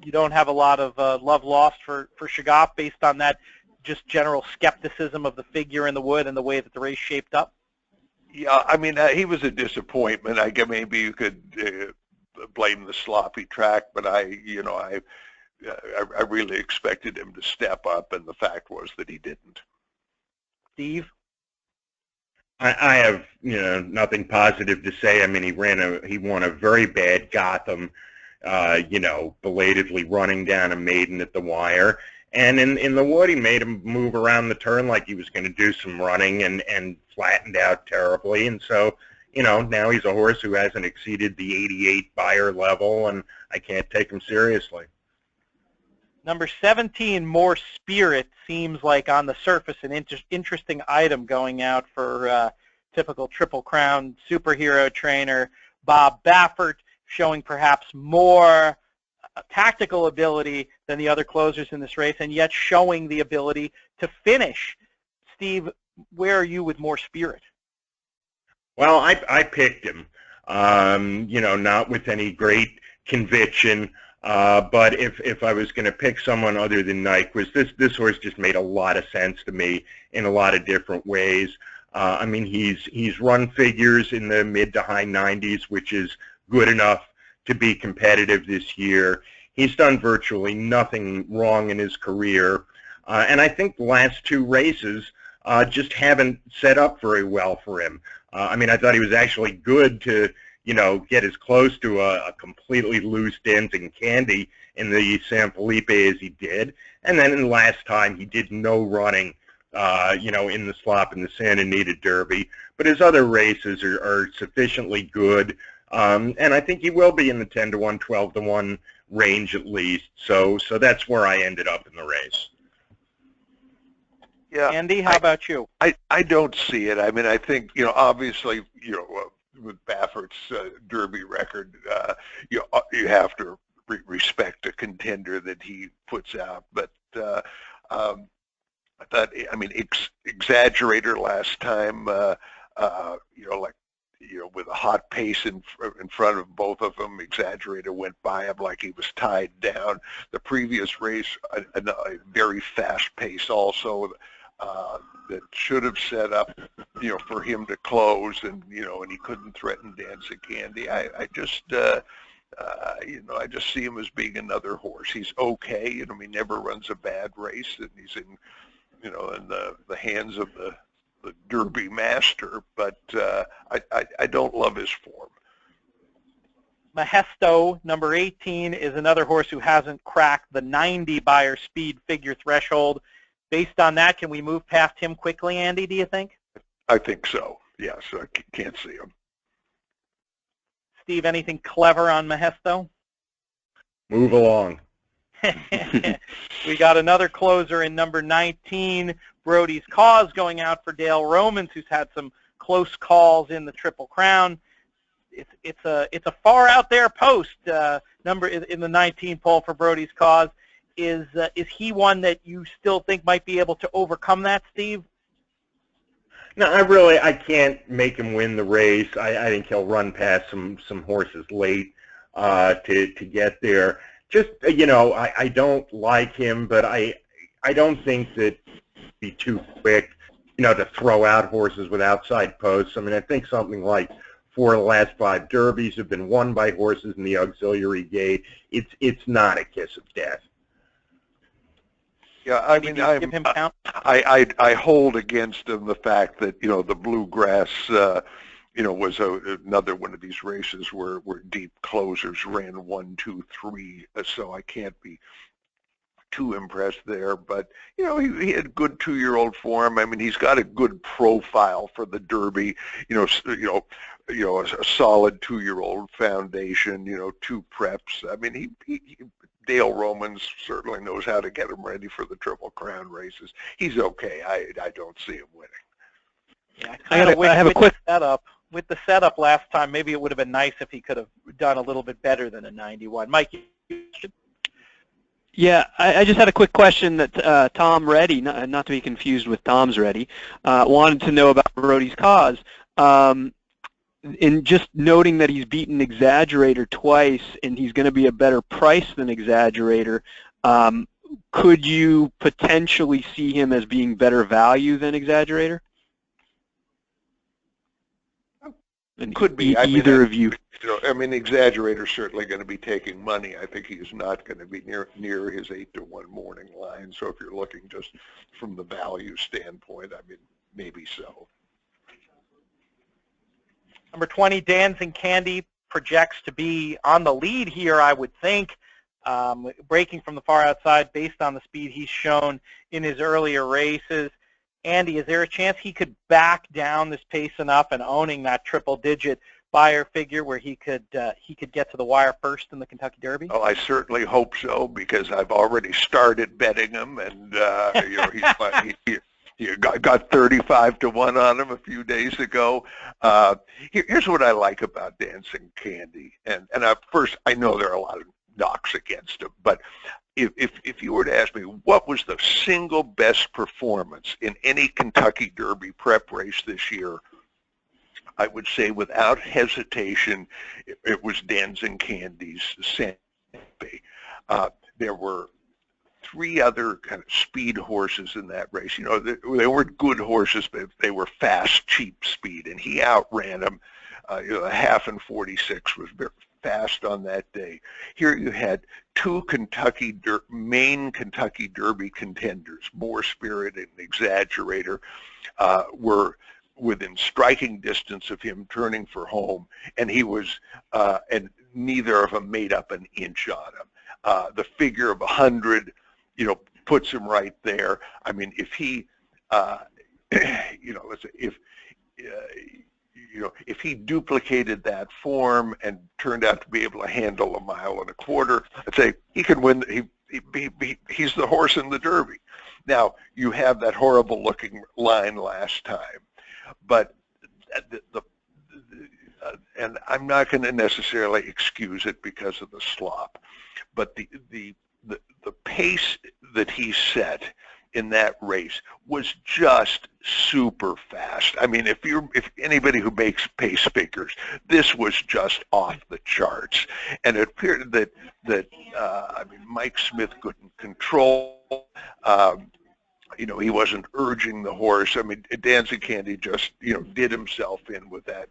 you don't have a lot of love lost for Shagaf based on that just general skepticism of the figure in the Wood and the way that the race shaped up. Yeah, I mean, he was a disappointment. I guess maybe you could blame the sloppy track, but I really expected him to step up, and the fact was that he didn't. Steve? I have nothing positive to say. I mean, he won a very bad Gotham, belatedly running down a maiden at the wire. And in the Wood, he made him move around the turn like he was going to do some running and flattened out terribly. And so, now he's a horse who hasn't exceeded the 88 Beyer level, and I can't take him seriously. Number 17, More Spirit, seems like on the surface an interesting item going out for typical Triple Crown superhero trainer Bob Baffert, showing perhaps more tactical ability than the other closers in this race, and yet showing the ability to finish. Steve, where are you with More Spirit? Well, I picked him, not with any great conviction. But if I was going to pick someone other than Nyquist, this horse just made a lot of sense to me in a lot of different ways. I mean, he's run figures in the mid to high 90s, which is good enough to be competitive this year. He's done virtually nothing wrong in his career, and I think the last 2 races just haven't set up very well for him. I mean, I thought he was actually good to get as close to a completely loose Dancing Candy in the San Felipe as he did. And then in the last time, he did no running, in the slop in the Santa Anita Derby. But his other races are sufficiently good. And I think he will be in the 10-to-1, 12-to-1 range at least. So that's where I ended up in the race. Yeah, Andy, how about you? I don't see it. I mean, I think, obviously, with Baffert's Derby record, you have to respect a contender that he puts out. But I thought, I mean, Exaggerator last time, with a hot pace in front of both of them, Exaggerator went by him like he was tied down. The previous race, a very fast pace also, that should have set up, for him to close, and he couldn't threaten Dancing Candy. I just see him as being another horse. He's okay. He never runs a bad race, and he's in the hands of the Derby master, but I don't love his form. Mahesto, number 18, is another horse who hasn't cracked the 90 Beyer speed figure threshold. Based on that, can we move past him quickly, Andy, do you think? I think so, yes. I can't see him. Steve, anything clever on Mahesto? Move along. We got another closer in number 19, Brody's Cause, going out for Dale Romans, who's had some close calls in the Triple Crown. It's a far out there post number in the 19 pole for Brody's Cause. Is he one that you still think might be able to overcome that, Steve? No, I can't make him win the race. I think he'll run past some horses late to get there. Just, I don't like him, but I don't think that he'd be too quick, to throw out horses with outside posts. I mean, I think something like 4 of the last 5 derbies have been won by horses in the auxiliary gate. It's not a kiss of death. Yeah, I mean, I hold against him the fact that, the Bluegrass, was another one of these races where deep closers ran 1, 2, 3, so I can't be too impressed there. But, he had good 2-year-old form. I mean, he's got a good profile for the Derby, a solid 2-year-old foundation, 2 preps. I mean, Dale Romans certainly knows how to get him ready for the Triple Crown races. He's okay. I don't see him winning. Yeah, I have a quick setup. With the setup last time, maybe it would have been nice if he could have done a little bit better than a 91. Mike, Yeah, I just had a quick question that Tom Reddy, not to be confused with Tom's Reddy, wanted to know about Brody's Cause. In just noting that he's beaten Exaggerator twice and he's going to be a better price than Exaggerator, could you potentially see him as being better value than Exaggerator? Could be. Either of you. Exaggerator's certainly going to be taking money. I think he's not going to be near his 8-to-1 morning line. So if you're looking just from the value standpoint, maybe so. Number 20, Dancing Candy, projects to be on the lead here, I would think, breaking from the far outside based on the speed he's shown in his earlier races. Andy, is there a chance he could back down this pace enough and owning that triple-digit Beyer figure where he could get to the wire first in the Kentucky Derby? Oh, I certainly hope so, because I've already started betting him, and he got 35-to-1 on him a few days ago. Here's what I like about Dancing Candy, and first, I know there are a lot of knocks against him, but if you were to ask me what was the single best performance in any Kentucky Derby prep race this year, I would say without hesitation it was Dancing Candy's Sandy. There were 3 other kind of speed horses in that race. They weren't good horses, but they were fast, cheap speed, and he outran them. The half and 46 was very fast on that day. Here you had 2 main Kentucky Derby contenders, More Spirit and Exaggerator, were within striking distance of him turning for home, and he was, and neither of them made up an inch on him. The figure of 100, puts him right there. I mean, if he, if he duplicated that form and turned out to be able to handle 1.25 miles, I'd say he could win. He's the horse in the Derby. Now, you have that horrible looking line last time, but and I'm not going to necessarily excuse it because of the slop, but the pace that he set in that race was just super fast. I mean, if anybody who makes pace figures, this was just off the charts, and it appeared that I mean, Mike Smith couldn't control. He wasn't urging the horse. I mean, Dancing Candy just did himself in with that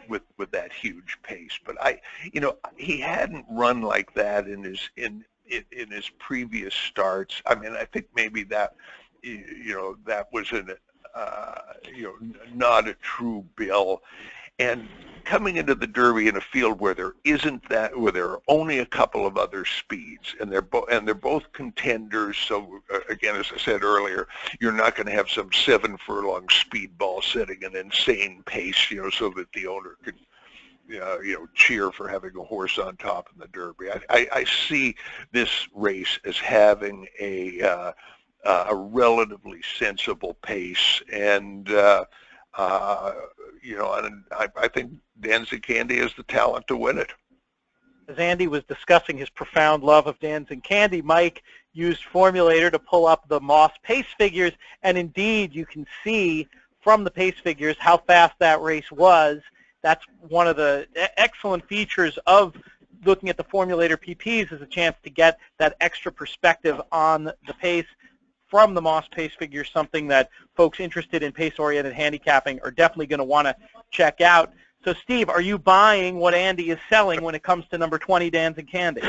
with that huge pace. But he hadn't run like that in his previous starts. I mean, I think maybe that that was not a true bill. And coming into the Derby in a field where there are only a couple of other speeds, and they're both contenders. So again, as I said earlier, you're not going to have some 7-furlong speedball setting an insane pace, so that the owner could cheer for having a horse on top in the Derby. I see this race as having a relatively sensible pace, and and I think Dancing Candy has the talent to win it. As Andy was discussing his profound love of Dancing Candy, Mike used Formulator to pull up the Moss pace figures, and indeed you can see from the pace figures how fast that race was. That's one of the excellent features of looking at the Formulator PPs, is a chance to get that extra perspective on the pace from the Moss pace figure, something that folks interested in pace-oriented handicapping are definitely going to want to check out. So, Steve, are you buying what Andy is selling when it comes to number 20, Dancing Candy?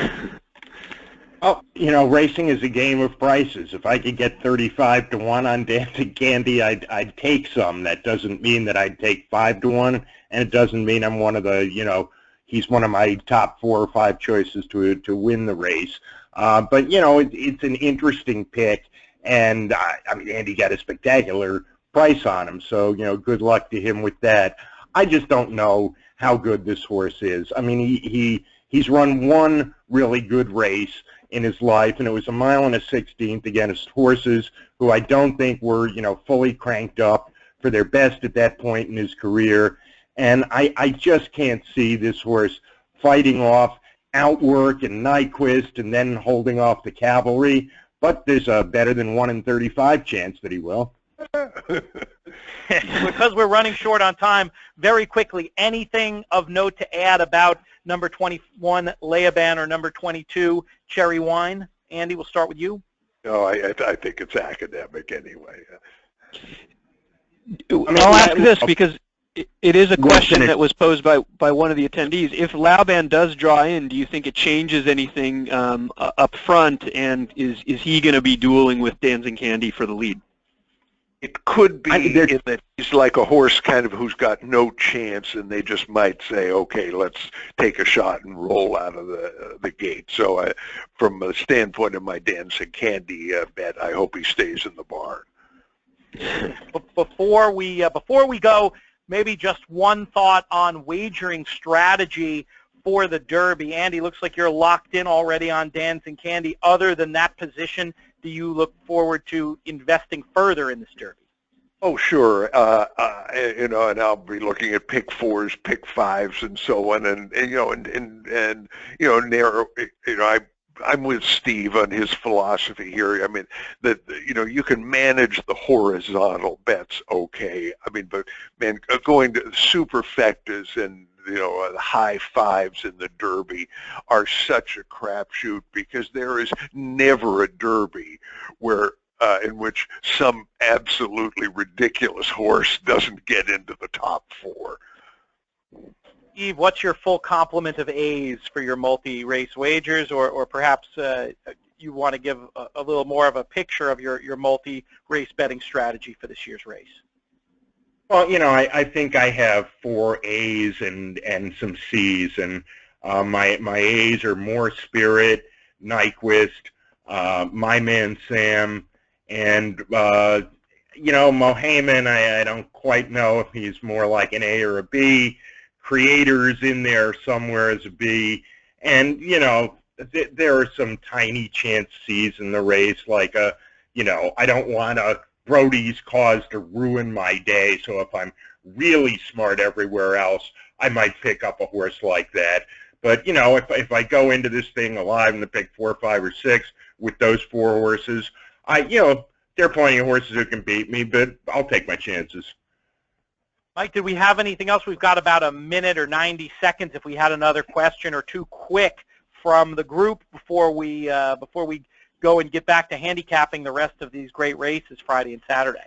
Oh, racing is a game of prices. If I could get 35 to 1 on Dancing Candy, I'd take some. That doesn't mean that I'd take 5 to 1, and it doesn't mean I'm one of the, he's one of my top 4 or 5 choices to win the race. But, it's an interesting pick. And, I mean, Andy got a spectacular price on him, so, good luck to him with that. I just don't know how good this horse is. I mean, he's run one really good race in his life, and it was 1 1/16 miles against horses who I don't think were, fully cranked up for their best at that point in his career. And I just can't see this horse fighting off Outwork and Nyquist and then holding off the Cavalry. But there's a better than 1 in 35 chance that he will. Because we're running short on time, very quickly, anything of note to add about number 21, Layaban, or number 22, Cherry Wine? Andy, we'll start with you. No, I think it's academic anyway. I'll ask this because it is a question that was posed by one of the attendees. If Laban does draw in, do you think it changes anything up front, and is he going to be dueling with Dancing Candy for the lead? It could be in that he's like a horse kind of who's got no chance, and they just might say, okay, let's take a shot and roll out of the gate. So from the standpoint of my Dancing Candy bet, I hope he stays in the barn. Before we go, maybe just one thought on wagering strategy for the Derby. Andy, looks like you're locked in already on Dancing Candy. Other than that position, do you look forward to investing further in this Derby? Oh, sure. And I'll be looking at pick 4s, pick 5s, and so on, and narrow. I'm with Steve on his philosophy here. I mean, that you can manage the horizontal bets, okay. I mean, but man, going to superfectas and the high 5s in the Derby are such a crapshoot, because there is never a Derby where in which some absolutely ridiculous horse doesn't get into the top 4. Steve, what's your full complement of A's for your multi-race wagers, or perhaps you want to give a little more of a picture of your multi-race betting strategy for this year's race? Well, I think I have 4 A's and some C's, and my A's are More Spirit, Nyquist, My Man Sam, and Mohamed. I don't quite know if he's more like an A or a B. Creator's in there somewhere as a B, and there are some tiny chance C's in the race, like I don't want a Brody's cause to ruin my day, so if I'm really smart everywhere else, I might pick up a horse like that. But, you know, if I go into this thing alive and to pick 4, 5, or 6 with those 4 horses, you know, there are plenty of horses who can beat me, but I'll take my chances. Mike, did we have anything else? We've got about a minute or 90 seconds if we had another question or two quick from the group before we go and get back to handicapping the rest of these great races Friday and Saturday.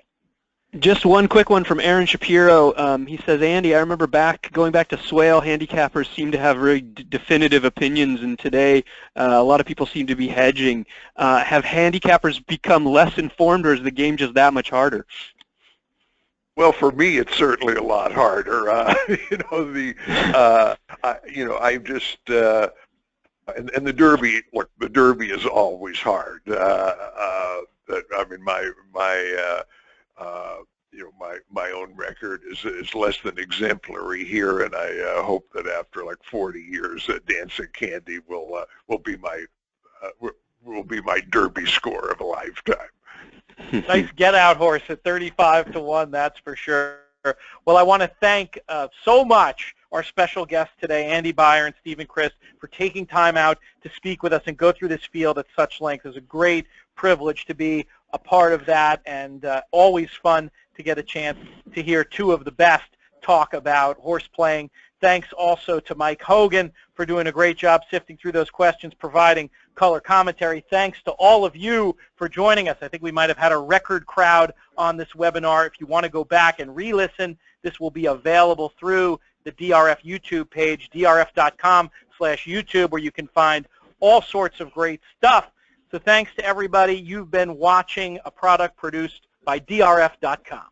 Just one quick one from Aaron Shapiro. He says, Andy, I remember going back to Swale, handicappers seem to have very definitive opinions, and today a lot of people seem to be hedging. Have handicappers become less informed, or is the game just that much harder? Well, for me, it's certainly a lot harder. I just and the Derby. Look, the Derby is always hard. I mean, my own record is less than exemplary here, and I hope that after like 40 years, Dancing Candy will be my Derby score of a lifetime. Nice get-out horse at 35-1, that's for sure. Well, I want to thank so much our special guests today, Andy Beyer and Steven Crist, for taking time out to speak with us and go through this field at such length. It was a great privilege to be a part of that, and always fun to get a chance to hear two of the best talk about horse playing. Thanks also to Mike Hogan for doing a great job sifting through those questions, providing color commentary. Thanks to all of you for joining us. I think we might have had a record crowd on this webinar. If you want to go back and re-listen, this will be available through the DRF YouTube page, drf.com/YouTube, where you can find all sorts of great stuff. So thanks to everybody. You've been watching a product produced by drf.com.